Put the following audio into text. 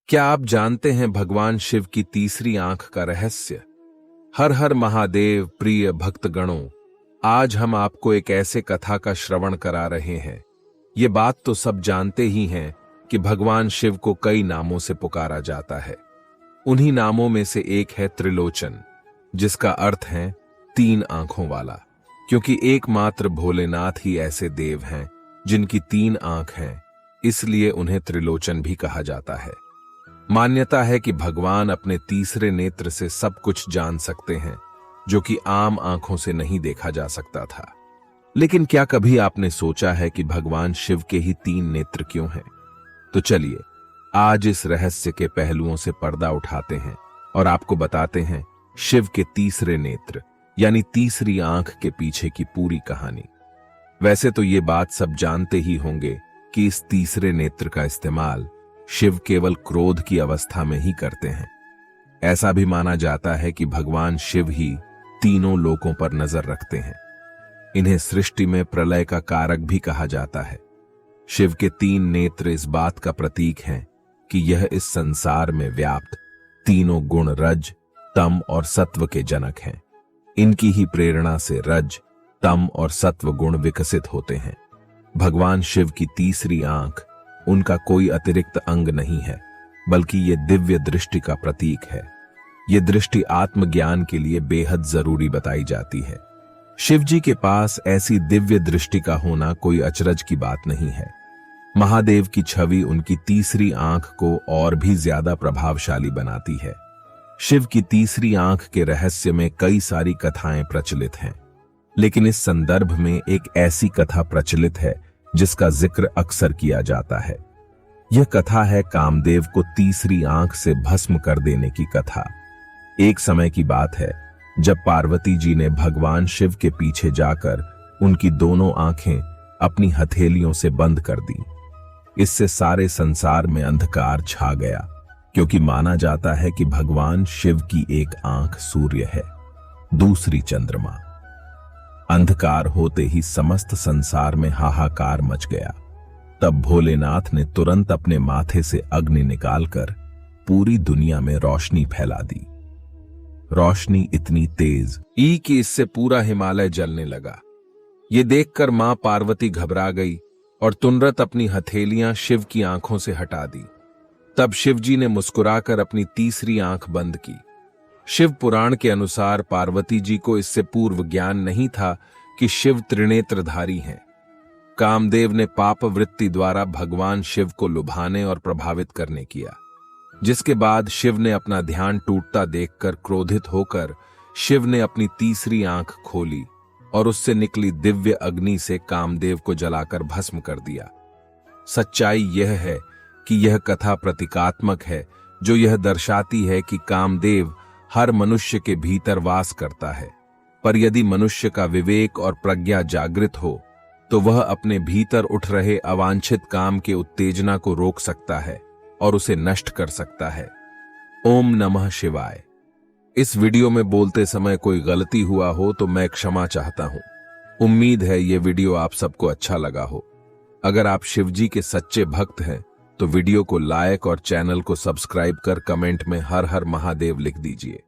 क्या आप जानते हैं भगवान शिव की तीसरी आंख का रहस्य? हर हर महादेव प्रिय भक्तगणों, आज हम आपको एक ऐसे कथा का श्रवण करा रहे हैं। ये बात तो सब जानते ही हैं कि भगवान शिव को कई नामों से पुकारा जाता है। उन्हीं नामों में से एक है त्रिलोचन, जिसका अर्थ है तीन आंखों वाला, क्योंकि एकमात्र भोलेनाथ ही ऐसे देव हैं जिनकी तीन आंख हैं, इसलिए उन्हें त्रिलोचन भी कहा जाता है। मान्यता है कि भगवान अपने तीसरे नेत्र से सब कुछ जान सकते हैं, जो कि आम आंखों से नहीं देखा जा सकता था। लेकिन क्या कभी आपने सोचा है कि भगवान शिव के ही तीन नेत्र क्यों हैं? तो चलिए आज इस रहस्य के पहलुओं से पर्दा उठाते हैं और आपको बताते हैं शिव के तीसरे नेत्र यानी तीसरी आंख के पीछे की पूरी कहानी। वैसे तो ये बात सब जानते ही होंगे कि इस तीसरे नेत्र का इस्तेमाल शिव केवल क्रोध की अवस्था में ही करते हैं। ऐसा भी माना जाता है कि भगवान शिव ही तीनों लोकों पर नजर रखते हैं। इन्हें सृष्टि में प्रलय का कारक भी कहा जाता है। शिव के तीन नेत्र इस बात का प्रतीक हैं कि यह इस संसार में व्याप्त तीनों गुण रज, तम और सत्व के जनक हैं। इनकी ही प्रेरणा से रज, तम और सत्व गुण विकसित होते हैं। भगवान शिव की तीसरी आंख उनका कोई अतिरिक्त अंग नहीं है, बल्कि ये दिव्य दृष्टि का प्रतीक है। ये दृष्टि आत्मज्ञान के लिए बेहद जरूरी बताई जाती है। शिव जी के पास ऐसी दिव्य दृष्टि का होना कोई अचरज की बात नहीं है। महादेव की छवि उनकी तीसरी आंख को और भी ज्यादा प्रभावशाली बनाती है। शिव की तीसरी आंख के रहस्य में कई सारी कथाएं प्रचलित हैं, लेकिन इस संदर्भ में एक ऐसी कथा प्रचलित है जिसका जिक्र अक्सर किया जाता है। यह कथा है कामदेव को तीसरी आंख से भस्म कर देने की कथा। एक समय की बात है जब पार्वती जी ने भगवान शिव के पीछे जाकर उनकी दोनों आंखें अपनी हथेलियों से बंद कर दी। इससे सारे संसार में अंधकार छा गया, क्योंकि माना जाता है कि भगवान शिव की एक आंख सूर्य है, दूसरी चंद्रमा। अंधकार होते ही समस्त संसार में हाहाकार मच गया। तब भोलेनाथ ने तुरंत अपने माथे से अग्नि निकालकर पूरी दुनिया में रोशनी फैला दी। रोशनी इतनी तेज कि इससे पूरा हिमालय जलने लगा। ये देखकर मां पार्वती घबरा गई और तुरंत अपनी हथेलियां शिव की आंखों से हटा दी। तब शिवजी ने मुस्कुराकर अपनी तीसरी आंख बंद की। शिव पुराण के अनुसार पार्वती जी को इससे पूर्व ज्ञान नहीं था कि शिव त्रिनेत्रधारी हैं। कामदेव ने पाप वृत्ति द्वारा भगवान शिव को लुभाने और प्रभावित करने किया, जिसके बाद शिव ने अपना ध्यान टूटता देखकर क्रोधित होकर शिव ने अपनी तीसरी आंख खोली और उससे निकली दिव्य अग्नि से कामदेव को जलाकर भस्म कर दिया। सच्चाई यह है कि यह कथा प्रतीकात्मक है, जो यह दर्शाती है कि कामदेव हर मनुष्य के भीतर वास करता है, पर यदि मनुष्य का विवेक और प्रज्ञा जागृत हो तो वह अपने भीतर उठ रहे अवांछित काम के उत्तेजना को रोक सकता है और उसे नष्ट कर सकता है। ओम नमः शिवाय। इस वीडियो में बोलते समय कोई गलती हुआ हो तो मैं क्षमा चाहता हूं। उम्मीद है ये वीडियो आप सबको अच्छा लगा हो। अगर आप शिवजी के सच्चे भक्त हैं तो वीडियो को लाइक और चैनल को सब्सक्राइब कर कमेंट में हर हर महादेव लिख दीजिए।